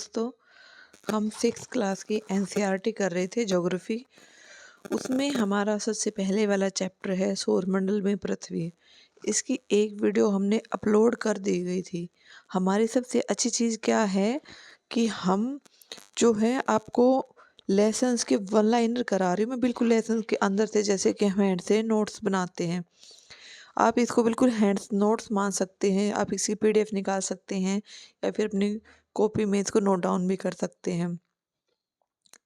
दोस्तों, हम 6th class की एनसीईआरटी कर रहे थे ज्योग्राफी। उसमें हमारा सबसे पहले वाला चैप्टर है सौरमंडल में पृथ्वी। इसकी एक वीडियो हमने अपलोड कर दी गई थी। हमारी सबसे अच्छी चीज़ क्या है कि हम जो है आपको लेसन्स के वन लाइनर करा रही हूँ मैं, बिल्कुल लेसन के अंदर से, जैसे कि हम हैंड से नोट्स बनाते हैं। आप इसको बिल्कुल हैंड्स नोट्स मान सकते हैं, आप इसकी पीडीएफ निकाल सकते हैं या फिर अपनी कॉपी में इसको नोट डाउन भी कर सकते हैं।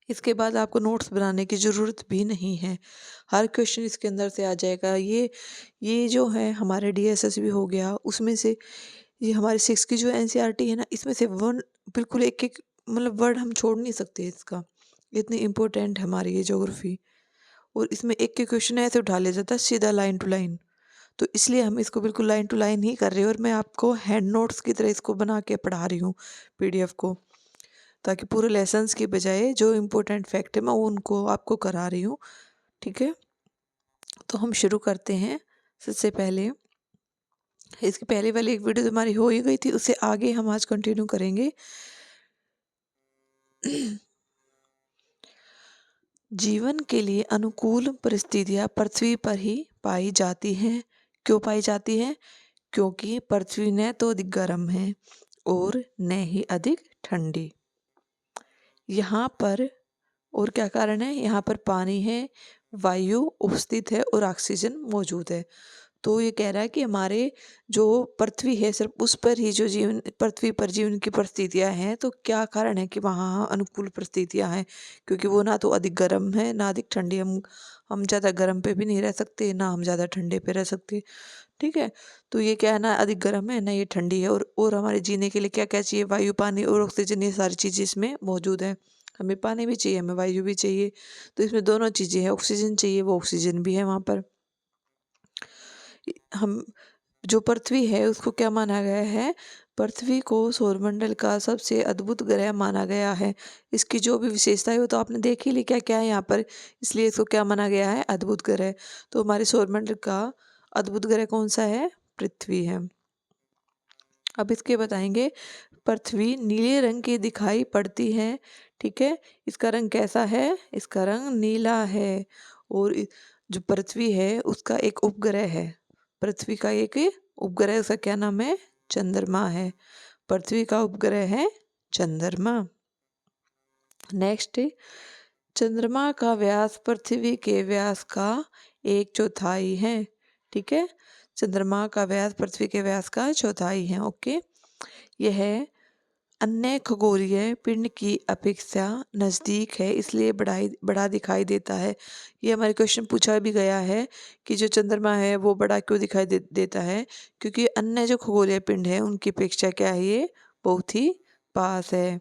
इसके बाद आपको नोट्स बनाने की ज़रूरत भी नहीं है, हर क्वेश्चन इसके अंदर से आ जाएगा। ये जो है हमारे डीएसएस भी हो गया, उसमें से ये हमारी 6 की जो एनसीईआरटी है ना, इसमें से वन बिल्कुल एक एक मतलब वर्ड हम छोड़ नहीं सकते इसका, इतनी इम्पोर्टेंट है हमारी ये ज्योग्राफी। और इसमें एक एक क्वेश्चन ऐसे उठा लिया जाता है सीधा लाइन टू लाइन, तो इसलिए हम इसको बिल्कुल लाइन टू लाइन ही कर रहे हैं। और मैं आपको हैंड नोट्स की तरह इसको बना के पढ़ा रही हूँ पीडीएफ को, ताकि पूरे लेसन्स की बजाय जो इम्पोर्टेंट फैक्ट है मैं उनको आपको करा रही हूँ। ठीक है, तो हम शुरू करते हैं। सबसे पहले इसकी पहले वाली एक वीडियो हमारी हो ही गई थी, उससे आगे हम आज कंटिन्यू करेंगे। जीवन के लिए अनुकूल परिस्थितियां पृथ्वी पर ही पाई जाती हैं। क्यों पाई जाती हैं? क्योंकि पृथ्वी न तो अधिक गर्म है और न ही अधिक ठंडी। यहाँ पर और क्या कारण है? यहाँ पर पानी है, वायु उपस्थित है और ऑक्सीजन मौजूद है। तो ये कह रहा है कि हमारे जो पृथ्वी है, सिर्फ उस पर ही जो जीवन, पृथ्वी पर जीवन की परिस्थितियां हैं। तो क्या कारण है कि वहाँ अनुकूल परिस्थितियां हैं? क्योंकि वो ना तो अधिक गर्म है ना अधिक ठंडी। हम ज़्यादा गर्म पे भी नहीं रह सकते, ना हम ज़्यादा ठंडे पे रह सकते। ठीक है, तो ये क्या है, ना अधिक गर्म है ना ये ठंडी है। और हमारे जीने के लिए क्या क्या चाहिए? वायु, पानी और ऑक्सीजन, ये सारी चीज़ें इसमें मौजूद है। हमें पानी भी चाहिए, हमें वायु भी चाहिए, तो इसमें दोनों चीज़ें हैं। ऑक्सीजन चाहिए, वो ऑक्सीजन भी है वहाँ पर। हम जो पृथ्वी है उसको क्या माना गया है? पृथ्वी को सौरमंडल का सबसे अद्भुत ग्रह माना गया है। इसकी जो भी विशेषता है वो तो आपने देख ही ली क्या क्या है यहाँ पर, इसलिए इसको क्या माना गया है? अद्भुत ग्रह। तो हमारे सौरमंडल का अद्भुत ग्रह कौन सा है? पृथ्वी है। अब इसके बताएंगे। पृथ्वी नीले रंग की दिखाई पड़ती है। ठीक है, इसका रंग कैसा है? इसका रंग नीला है। और जो पृथ्वी है उसका एक उपग्रह है। पृथ्वी का एक उपग्रह, उसका क्या नाम है? चंद्रमा है। पृथ्वी का उपग्रह है चंद्रमा। नेक्स्ट, चंद्रमा का व्यास पृथ्वी के व्यास का 1/4 है। ठीक है, चंद्रमा का व्यास पृथ्वी के व्यास का 1/4 है। ओके, यह अन्य खगोलीय पिंड की अपेक्षा नज़दीक है, इसलिए बड़ा दिखाई देता है। ये हमारे क्वेश्चन पूछा भी गया है कि जो चंद्रमा है वो बड़ा क्यों दिखाई देता है? क्योंकि अन्य जो खगोलीय पिंड है उनकी अपेक्षा क्या है? ये बहुत ही पास है।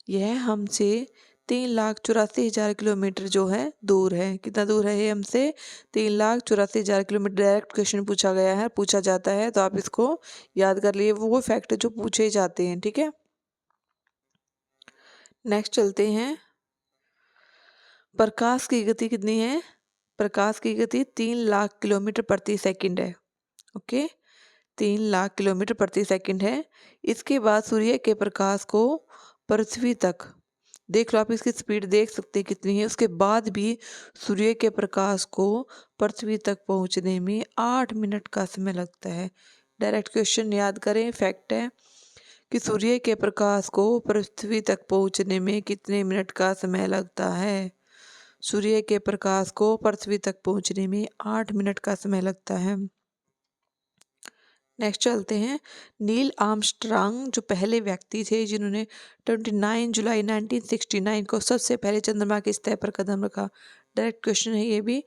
यह हमसे 3,84,000 किलोमीटर जो है दूर है। कितना दूर है ये हमसे? 3,84,000 किलोमीटर। डायरेक्ट क्वेश्चन पूछा गया है, पूछा जाता है, तो आप इसको याद कर लिए, वो फैक्ट जो पूछे जाते हैं। ठीक है, नेक्स्ट चलते हैं। प्रकाश की गति कितनी है? प्रकाश की गति 3 लाख किलोमीटर प्रति सेकंड है। ओके, 3 लाख किलोमीटर प्रति सेकंड है। इसके बाद सूर्य के प्रकाश को पृथ्वी तक, देख लो आप इसकी स्पीड देख सकते हैं कितनी है। उसके बाद भी सूर्य के प्रकाश को पृथ्वी तक पहुंचने में 8 मिनट का समय लगता है। डायरेक्ट क्वेश्चन याद करें, फैक्ट है कि सूर्य के प्रकाश को पृथ्वी तक पहुंचने में कितने मिनट का समय लगता है? सूर्य के प्रकाश को पृथ्वी तक पहुंचने में 8 मिनट का समय लगता है। नेक्स्ट चलते हैं। नील आर्मस्ट्रांग जो पहले व्यक्ति थे जिन्होंने 29 जुलाई 1969 को सबसे पहले चंद्रमा की सतह पर कदम रखा। डायरेक्ट क्वेश्चन है ये भी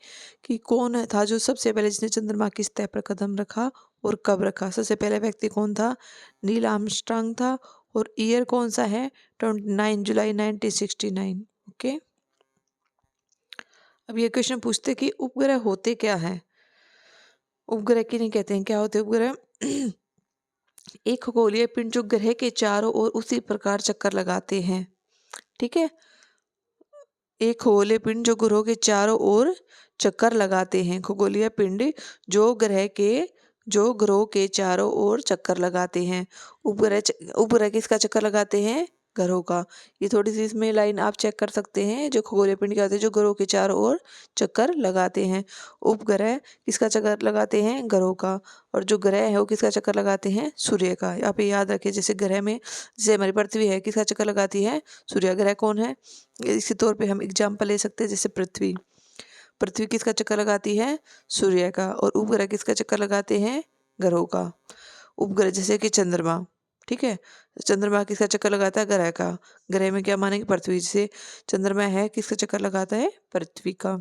कि कौन था जो सबसे पहले जिसने चंद्रमा की सतह पर कदम रखा और कब रखा? सबसे पहला व्यक्ति कौन था? नील आर्मस्ट्रांग था। और ईयर कौन सा है? 29 जुलाई 1969। ओके, अब ये क्वेश्चन पूछते कि उपग्रह होते क्या है? उपग्रह किन्हें कहते हैं? क्या होते हैं उपग्रह? एक खगोलीय पिंड जो ग्रह के चारों ओर उसी प्रकार चक्कर लगाते हैं। ठीक है, एक खगोलीय पिंड जो ग्रहों के चारों ओर चक्कर लगाते हैं। खगोलीय पिंड जो ग्रहों के चारों ओर चक्कर लगाते हैं। उपग्रह किसका चक्कर लगाते हैं? ग्रहों का। ये थोड़ी सी इसमें लाइन आप चेक कर सकते हैं। जो खगोलीय पिंड क्या होते हैं, जो ग्रहों के चारों ओर चक्कर लगाते हैं। उपग्रह किसका चक्कर लगाते हैं, ग्रहों का। और जो ग्रह है वो किसका चक्कर लगाते हैं, सूर्य का। आप ये याद रखें, जैसे ग्रह में जैसे हमारी पृथ्वी है किसका चक्कर लगाती है, सूर्य। ग्रह कौन है, इसी तौर पे हम एग्जाम्पल ले सकते हैं, जैसे पृथ्वी। पृथ्वी किसका चक्कर लगाती है, सूर्य का। और उपग्रह किसका चक्कर लगाते हैं, ग्रहों का। उपग्रह जैसे कि चंद्रमा, ठीक है, चंद्रमा किसका चक्कर लगाता है, ग्रह का। ग्रह में क्या मानेंगे, पृथ्वी। जैसे चंद्रमा है किसका चक्कर लगाता है, पृथ्वी का।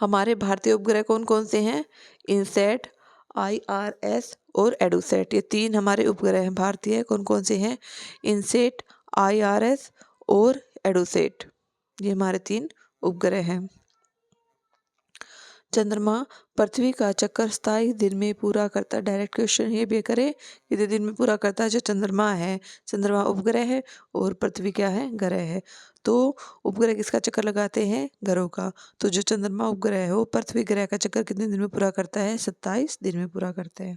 हमारे भारतीय उपग्रह कौन कौन से हैं, इनसैट, IRS और एडुसैट। ये 3 हमारे उपग्रह हैं भारतीय। कौन कौन से हैं, इनसैट, IRS और एडुसैट। ये हमारे 3 उपग्रह हैं। चंद्रमा पृथ्वी का चक्कर 27 दिन में पूरा करता है। डायरेक्ट क्वेश्चन ये भी करे, कितने दिन में पूरा करता है जो चंद्रमा है। चंद्रमा उपग्रह है और पृथ्वी क्या है, ग्रह है। तो उपग्रह किसका चक्कर लगाते हैं, ग्रहों का। तो जो चंद्रमा उपग्रह है वो पृथ्वी ग्रह का चक्कर कितने दिन में पूरा करता है, 27 दिन में पूरा करता है।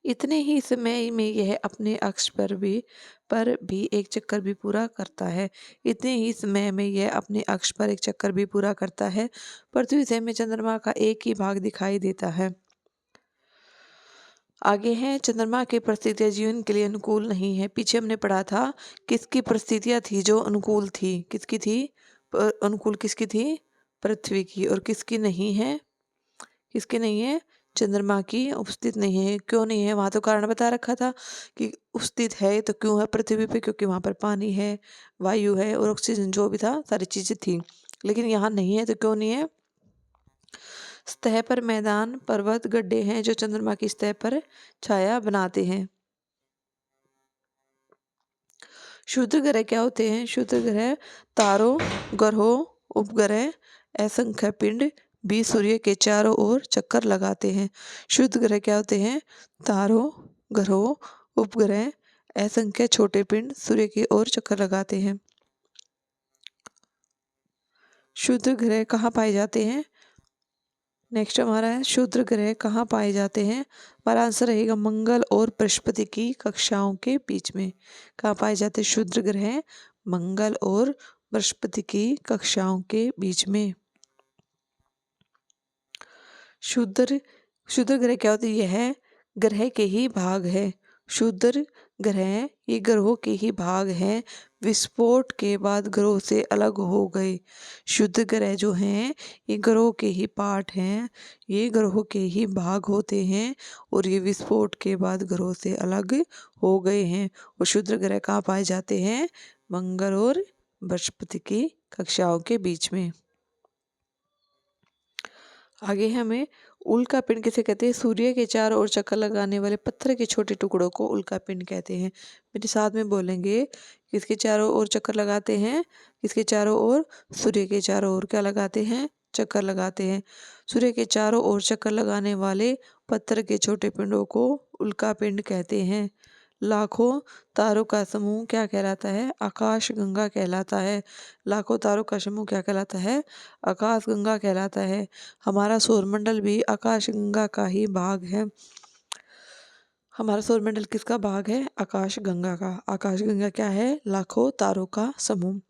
इतने ही समय में यह अपने अक्ष पर भी एक चक्कर भी पूरा करता है। इतने ही समय में यह अपने अक्ष पर एक चक्कर भी पूरा करता है। पृथ्वी से हमें चंद्रमा का एक ही भाग दिखाई देता है। आगे है, चंद्रमा की परिस्थितियां जीवन के लिए अनुकूल नहीं है। पीछे हमने पढ़ा था किसकी परिस्थितियां थी जो अनुकूल थी, किसकी थी, अनुकूल किसकी थी, पृथ्वी की। और किसकी नहीं है, किसकी नहीं है, चंद्रमा की उपस्थित नहीं है। क्यों नहीं है, वहाँ तो कारण बता रखा था कि उपस्थित है तो क्यों है पृथ्वी पे, क्योंकि वहाँ पर पानी है, वायु है और ऑक्सीजन जो भी था सारी चीज़ें थी। लेकिन यहाँ नहीं है तो क्यों नहीं है, सतह पर मैदान, पर्वत, गड्ढे हैं जो चंद्रमा की सतह पर छाया बनाते हैं। क्षुद्र ग्रह क्या होते हैं, क्षुद्र ग्रह तारों, ग्रहों, उपग्रह, असंख्य पिंड भी सूर्य के चारों ओर चक्कर लगाते हैं। क्षुद्र ग्रह क्या होते हैं, तारों, ग्रहों, उपग्रह, असंख्य छोटे पिंड सूर्य की ओर चक्कर लगाते हैं। क्षुद्र ग्रह कहाँ पाए जाते हैं, नेक्स्ट हमारा है क्षुद्र ग्रह कहाँ पाए जाते हैं। हमारा आंसर रहेगा मंगल और बृहस्पति की कक्षाओं के बीच में। कहाँ पाए जाते हैं क्षुद्र ग्रह, मंगल और बृहस्पति की कक्षाओं के बीच में। क्षुद्र क्षुद्र ग्रह क्या होती है, यह ग्रह के ही भाग है। क्षुद्र ग्रह ये ग्रहों के ही भाग हैं, विस्फोट के बाद ग्रहों से अलग हो गए। क्षुद्र ग्रह जो हैं ये ग्रहों के ही पार्ट हैं, ये ग्रहों के ही भाग होते हैं और ये विस्फोट के बाद ग्रहों से अलग हो गए हैं। और क्षुद्र ग्रह कहाँ पाए जाते हैं, मंगल और बृहस्पति की कक्षाओं के बीच में। आगे हमें उल्का पिंड किसे कहते हैं, सूर्य के चारों ओर चक्कर लगाने वाले पत्थर के छोटे टुकड़ों को उल्का पिंड कहते हैं। मेरे साथ में बोलेंगे, किसके चारों ओर चक्कर लगाते हैं, किसके चारों ओर, सूर्य के चारों ओर क्या लगाते हैं, चक्कर लगाते हैं। सूर्य के चारों ओर चक्कर लगाने वाले पत्थर के छोटे पिंडों को उल्का पिंड कहते हैं। लाखों तारों का समूह क्या कहलाता है, आकाश गंगा कहलाता है। लाखों तारों का समूह क्या कहलाता है, आकाश गंगा कहलाता है। हमारा सौरमंडल भी आकाश गंगा का ही भाग है। हमारा सौरमंडल किसका भाग है, आकाश गंगा का। आकाश गंगा क्या है, लाखों तारों का समूह।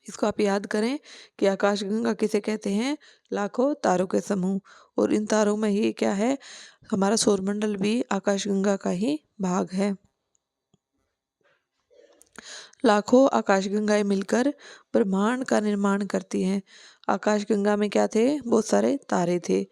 इसको आप याद करें कि आकाश गंगा किसे कहते हैं, लाखों तारों के समूह। और इन तारों में ही क्या है, हमारा सौरमंडल भी आकाश गंगा का ही भाग है। लाखों आकाशगंगाएं मिलकर ब्रह्मांड का निर्माण करती हैं। आकाशगंगा में क्या थे, बहुत सारे तारे थे,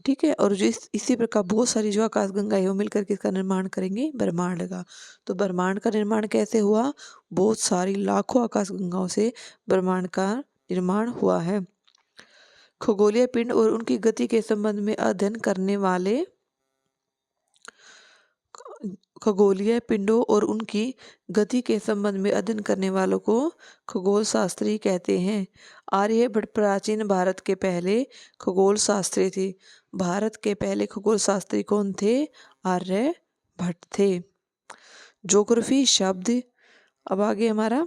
ठीक है। और इसी प्रकार बहुत सारी जो आकाशगंगाएं वो मिलकर किसका निर्माण करेंगे, ब्रह्मांड का। तो ब्रह्मांड का निर्माण कैसे हुआ, बहुत सारी लाखों आकाशगंगाओं से ब्रह्मांड का निर्माण हुआ है। खगोलीय पिंड और उनकी गति के संबंध में अध्ययन करने वाले, खगोलीय पिंडों और उनकी गति के संबंध में अध्ययन करने वालों को खगोल शास्त्री कहते हैं। आर्यभट्ट प्राचीन भारत के पहले खगोल शास्त्री थे। भारत के पहले खगोल शास्त्री कौन थे, आर्यभट्ट थे। ज्योग्राफी शब्द, अब आगे हमारा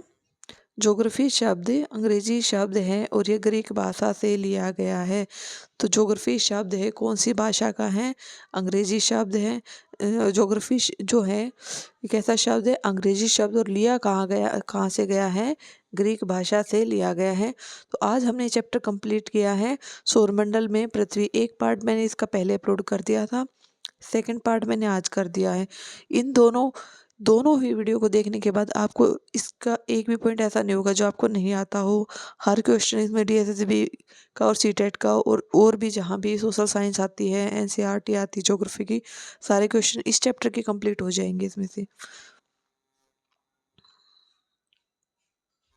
ज्योग्राफी शब्द अंग्रेजी शब्द है और ये ग्रीक भाषा से लिया गया है। तो ज्योग्राफी शब्द है कौन सी भाषा का है? अंग्रेजी शब्द है। ज्योग्राफी जो है ये कैसा शब्द है? अंग्रेजी शब्द। और लिया कहाँ से गया है? ग्रीक भाषा से लिया गया है। तो आज हमने चैप्टर कंप्लीट किया है सौरमंडल में पृथ्वी। एक पार्ट मैंने इसका पहले अपलोड कर दिया था, सेकंड पार्ट मैंने आज कर दिया है। इन दोनों दोनों ही वीडियो को देखने के बाद आपको इसका एक भी पॉइंट ऐसा नहीं होगा जो आपको नहीं आता हो। हर क्वेश्चन इसमें डीएसएसबी का और सीटेट का और भी जहाँ भी सोशल साइंस आती है, एनसीईआरटी आती है, ज्योग्राफी की, सारे क्वेश्चन इस चैप्टर के कंप्लीट हो जाएंगे इसमें से।